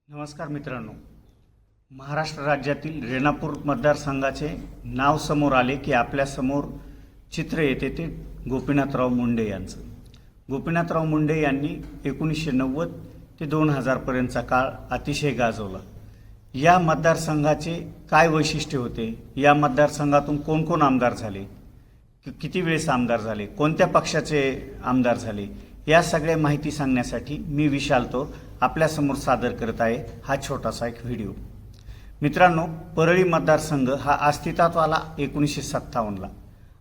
नमस्कार मित्रांनो, महाराष्ट्र राज्यातील रेणापूर मतदारसंघाचे नाव समोर आले की आपल्यासमोर चित्र येते ते गोपीनाथराव मुंडे यांचं. गोपीनाथराव मुंडे यांनी 1990 ते 2000 पर्यंतचा काळ अतिशय गाजवला. या मतदारसंघाचे काय वैशिष्ट्य होते, या मतदारसंघातून कोण कोण आमदार झाले, किती वेळेस आमदार झाले, कोणत्या पक्षाचे आमदार झाले, या सगळ्या माहिती सांगण्यासाठी मी विशाल तोर आपल्यासमोर सादर करत आहे हा छोटासा एक व्हिडिओ. मित्रांनो, परळी मतदारसंघ हा अस्तित्वात आला 1957ला.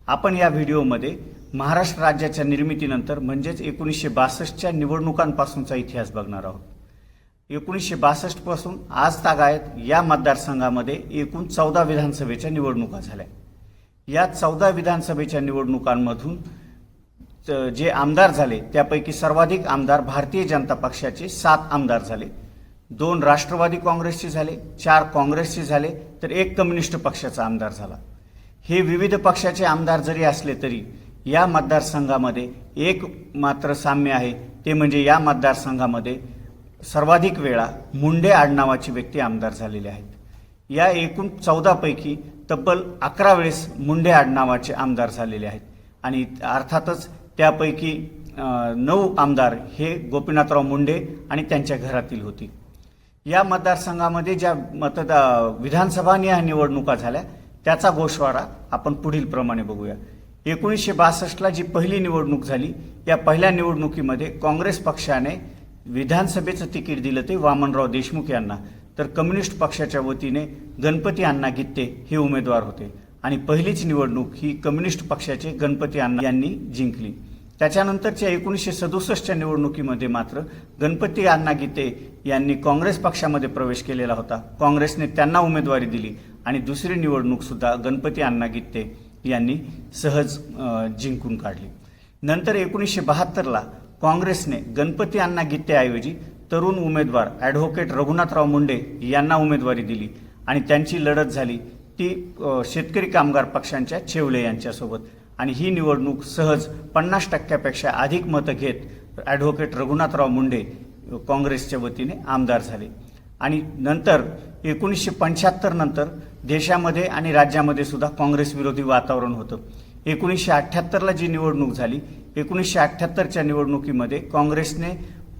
आपण या व्हिडिओमध्ये महाराष्ट्र राज्याच्या निर्मितीनंतर म्हणजेच 1962च्या निवडणुकांपासूनचा इतिहास बघणार आहोत. 1962 पासून आज तागायत या मतदारसंघामध्ये एकूण 14 विधानसभेच्या निवडणुका झाल्या. या 14 विधानसभेच्या निवडणुकांमधून जे आमदार झाले त्यापैकी सर्वाधिक आमदार भारतीय जनता पक्षाचे 7 आमदार झाले, 2 राष्ट्रवादी काँग्रेसचे झाले, 4 काँग्रेसचे झाले, तर 1 कम्युनिस्ट पक्षाचा आमदार झाला. हे विविध पक्षाचे आमदार जरी असले तरी या मतदारसंघामध्ये एक मात्र साम्य आहे, ते म्हणजे या मतदारसंघामध्ये सर्वाधिक वेळा मुंडे आडनावाची व्यक्ती आमदार झालेले आहेत. या एकूण 14 पैकी तब्बल 11 वेळेस मुंडे आडनावाचे आमदार झालेले आहेत आणि अर्थातच त्यापैकी 9 आमदार हे गोपीनाथराव मुंडे आणि त्यांच्या घरातील होती. या मतदारसंघामध्ये ज्या विधानसभा निवडणुका झाल्या त्याचा गोषवारा आपण पुढील प्रमाणे बघूया. 1962ला जी पहिली निवडणूक झाली, या पहिल्या निवडणुकीमध्ये काँग्रेस पक्षाने विधानसभेचं तिकीट दिलं ते वामनराव देशमुख यांना, तर कम्युनिस्ट पक्षाच्या वतीने गणपती अण्णा गित्ते हे उमेदवार होते आणि पहिलीच निवडणूक ही कम्युनिस्ट पक्षाचे गणपती अण्णा यांनी जिंकली. त्याच्यानंतरच्या 1967च्या निवडणुकीमध्ये मात्र गणपती अण्णा गित्ते यांनी काँग्रेस पक्षामध्ये प्रवेश केलेला होता. काँग्रेसने त्यांना उमेदवारी दिली आणि दुसरी निवडणूक सुद्धा गणपती अण्णा गित्ते यांनी सहज जिंकून काढली. नंतर 1972ला काँग्रेसने गणपती अण्णा गित्तेऐवजी तरुण उमेदवार ॲडव्होकेट रघुनाथराव मुंडे यांना उमेदवारी दिली आणि त्यांची लढत झाली ती शेतकरी कामगार पक्षांच्या छेवले यांच्यासोबत आणि ही निवडणूक सहज 50% अधिक मतं घेत ॲडव्होकेट रघुनाथराव मुंडे काँग्रेसच्या वतीने आमदार झाले. आणि नंतर 1975 नंतर देशामध्ये आणि राज्यामध्ये सुद्धा काँग्रेस विरोधी वातावरण होतं. 1978ला जी निवडणूक झाली, 1978च्या निवडणुकीमध्ये काँग्रेसने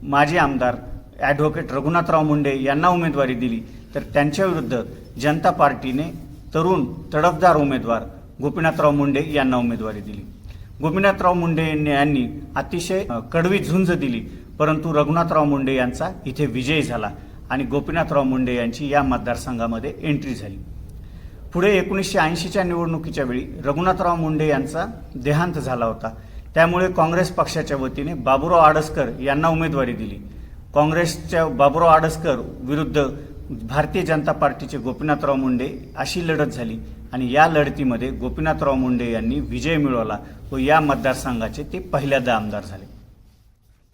माजी आमदार ॲडव्होकेट रघुनाथराव मुंडे यांना उमेदवारी दिली, तर त्यांच्याविरुद्ध जनता पार्टीने तरुण तडफदार उमेदवार गोपीनाथराव मुंडे यांना उमेदवारी दिली. गोपीनाथराव मुंडे यांनी अतिशय कडवी झुंज दिली, परंतु रघुनाथराव मुंडे यांचा इथे विजय झाला आणि गोपीनाथराव मुंडे यांची या मतदारसंघामध्ये एंट्री झाली. पुढे 1980च्या निवडणुकीच्या वेळी रघुनाथराव मुंडे यांचा देहांत झाला होता. त्यामुळे काँग्रेस पक्षाच्या वतीने बाबूराव आडसकर यांना उमेदवारी दिली. काँग्रेसच्या बाबूराव आडसकर विरुद्ध भारतीय जनता पार्टीचे गोपीनाथराव मुंडे अशी लढत झाली आणि या लढतीमध्ये गोपीनाथराव मुंडे यांनी विजय मिळवला व या मतदारसंघाचे ते पहिल्यांदा आमदार झाले.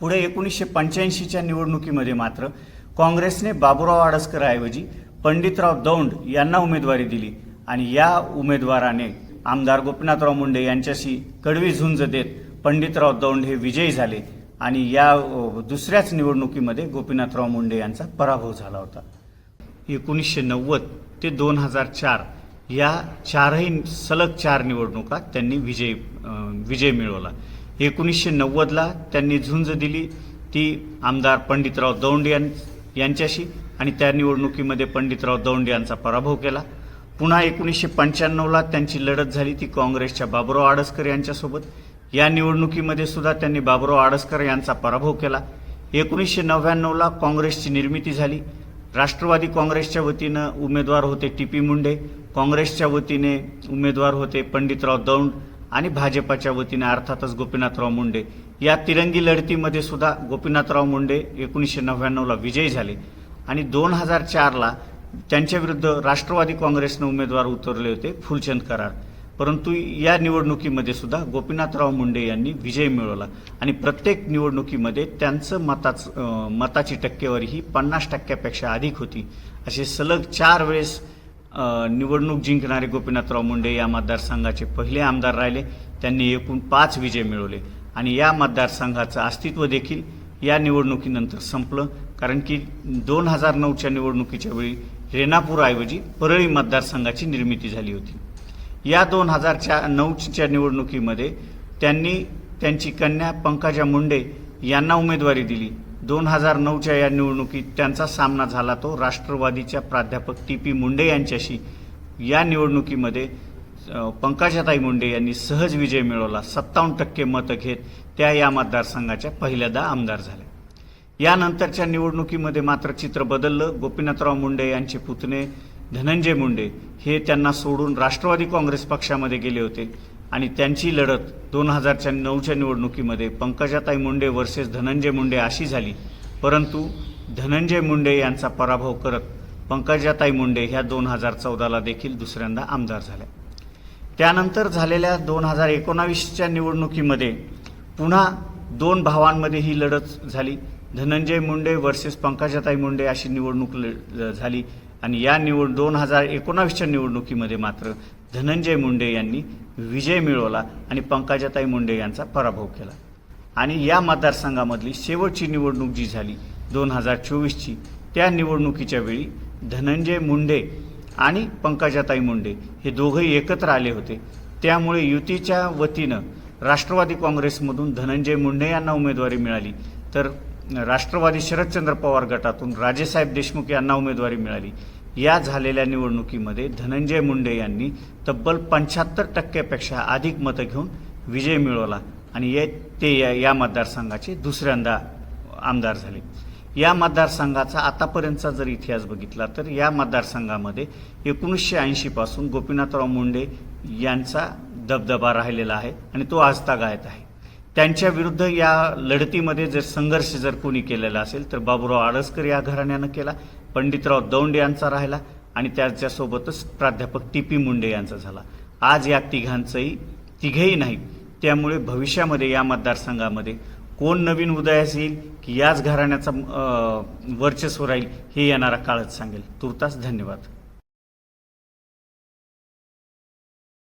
पुढे 1985च्या निवडणुकीमध्ये मात्र काँग्रेसने बाबूराव आडसकरऐवजी पंडितराव दौंड यांना उमेदवारी दिली आणि या उमेदवाराने आमदार गोपीनाथराव मुंडे यांच्याशी कडवी झुंज देत पंडितराव दौंड हे विजयी झाले आणि या दुसऱ्याच निवडणुकीमध्ये गोपीनाथराव मुंडे यांचा पराभव झाला होता. 1990 ते 2004 या सलग 4 निवडणुका त्यांनी विजय मिळवला. 1990ला त्यांनी झुंज दिली ती आमदार पंडितराव दौंड यांच्याशी आणि त्या निवडणुकीमध्ये पंडितराव दौंड यांचा पराभव केला. पुन्हा 1995ला त्यांची लढत झाली ती काँग्रेसच्या बाबूराव आडसकर यांच्यासोबत. या निवडणुकीमध्ये सुद्धा त्यांनी बाबूराव आडसकर यांचा पराभव केला. 1999ला काँग्रेसची निर्मिती झाली. राष्ट्रवादी काँग्रेसच्या वतीनं उमेदवार होते टी.पी. मुंडे, काँग्रेसच्या वतीने उमेदवार होते पंडितराव दौंड आणि भाजपाच्या वतीने अर्थातच गोपीनाथराव मुंडे. या तिरंगी लढतीमध्ये सुद्धा गोपीनाथराव मुंडे 1999ला विजयी झाले आणि 2004ला त्यांच्याविरुद्ध राष्ट्रवादी काँग्रेसने उमेदवार उतरले होते फुलचंद कराड, परंतु या निवडणुकीमध्ये सुद्धा गोपीनाथराव मुंडे यांनी विजय मिळवला आणि प्रत्येक निवडणुकीमध्ये त्यांचं मताची टक्केवारी ही 50%पेक्षा अधिक होती. असे सलग 4 वेळेस निवडणूक जिंकणारे गोपीनाथराव मुंडे या मतदारसंघाचे पहिले आमदार राहिले. त्यांनी एकूण 5 विजय मिळवले आणि या मतदारसंघाचं अस्तित्व देखील या निवडणुकीनंतर संपलं, कारण की 2009च्या निवडणुकीच्या वेळी रेणापूरऐवजी परळी मतदारसंघाची निर्मिती झाली होती. या 2009च्या निवडणुकीमध्ये त्यांनी त्यांची कन्या पंकजा मुंडे यांना उमेदवारी दिली. 2009च्या या निवडणुकीत त्यांचा सामना झाला तो राष्ट्रवादीच्या प्राध्यापक TP मुंडे यांच्याशी. या निवडणुकीमध्ये पंकजाताई मुंडे यांनी सहज विजय मिळवला. 57% मतं घेत त्या या मतदारसंघाच्या पहिल्यांदा आमदार झाल्या. यानंतरच्या निवडणुकीमध्ये मात्र चित्र बदललं. गोपीनाथराव मुंडे यांचे पुतणे धनंजय मुंडे हे त्यांना सोडून राष्ट्रवादी काँग्रेस पक्षामध्ये गेले होते आणि त्यांची लढत 2009च्या निवडणुकीमध्ये पंकजाताई मुंडे वर्सेस धनंजय मुंडे अशी झाली. परंतु धनंजय मुंडे यांचा पराभव करत पंकजाताई मुंडे ह्या 2014ला देखील दुसऱ्यांदा आमदार झाल्या. त्यानंतर झालेल्या 2019च्या निवडणुकीमध्ये पुन्हा 2 भावांमध्ये ही लढत झाली. धनंजय मुंडे वर्सेस पंकजाताई मुंडे अशी निवडणूक झाली आणि या 2019च्या निवडणुकीमध्ये मात्र धनंजय मुंडे यांनी विजय मिळवला आणि पंकजाताई मुंडे यांचा पराभव केला. आणि या मतदारसंघामधली शेवटची निवडणूक जी झाली 2024ची, त्या निवडणुकीच्या वेळी धनंजय मुंडे आणि पंकजाताई मुंडे हे दोघंही एकत्र आले होते. त्यामुळे युतीच्या वतीनं राष्ट्रवादी काँग्रेसमधून धनंजय मुंडे यांना उमेदवारी मिळाली, तर राष्ट्रवादी शरदचंद्र पवार गटातून राजेसाहेब देशमुख यांना उमेदवारी मिळाली. या झालेल्या निवडणुकीमध्ये धनंजय मुंडे यांनी तब्बल 75%पेक्षा अधिक मतं घेऊन विजय मिळवला आणि ते या मतदारसंघाचे दुसऱ्यांदा आमदार झाले. या मतदारसंघाचा आतापर्यंतचा जर इतिहास बघितला तर या मतदारसंघामध्ये 1980 पासून गोपीनाथराव मुंडे यांचा दबदबा राहिलेला आहे आणि तो आजतागायत आहे. त्यांच्या विरुद्ध या लढतीमध्ये जर संघर्ष जर कोणी केलेला असेल तर बाबूराव आडसकर या घराण्यानं केला, पंडितराव दौंड यांचा राहिला आणि त्याच्यासोबतच प्राध्यापक TP मुंडे यांचा झाला. आज या तिघेही नाहीत. त्यामुळे भविष्यामध्ये या मतदारसंघामध्ये कोण नवीन उदयास येईल की याच घराण्याचा वर्चस्व राहील हे येणारा काळच सांगेल. तूर्तास धन्यवाद.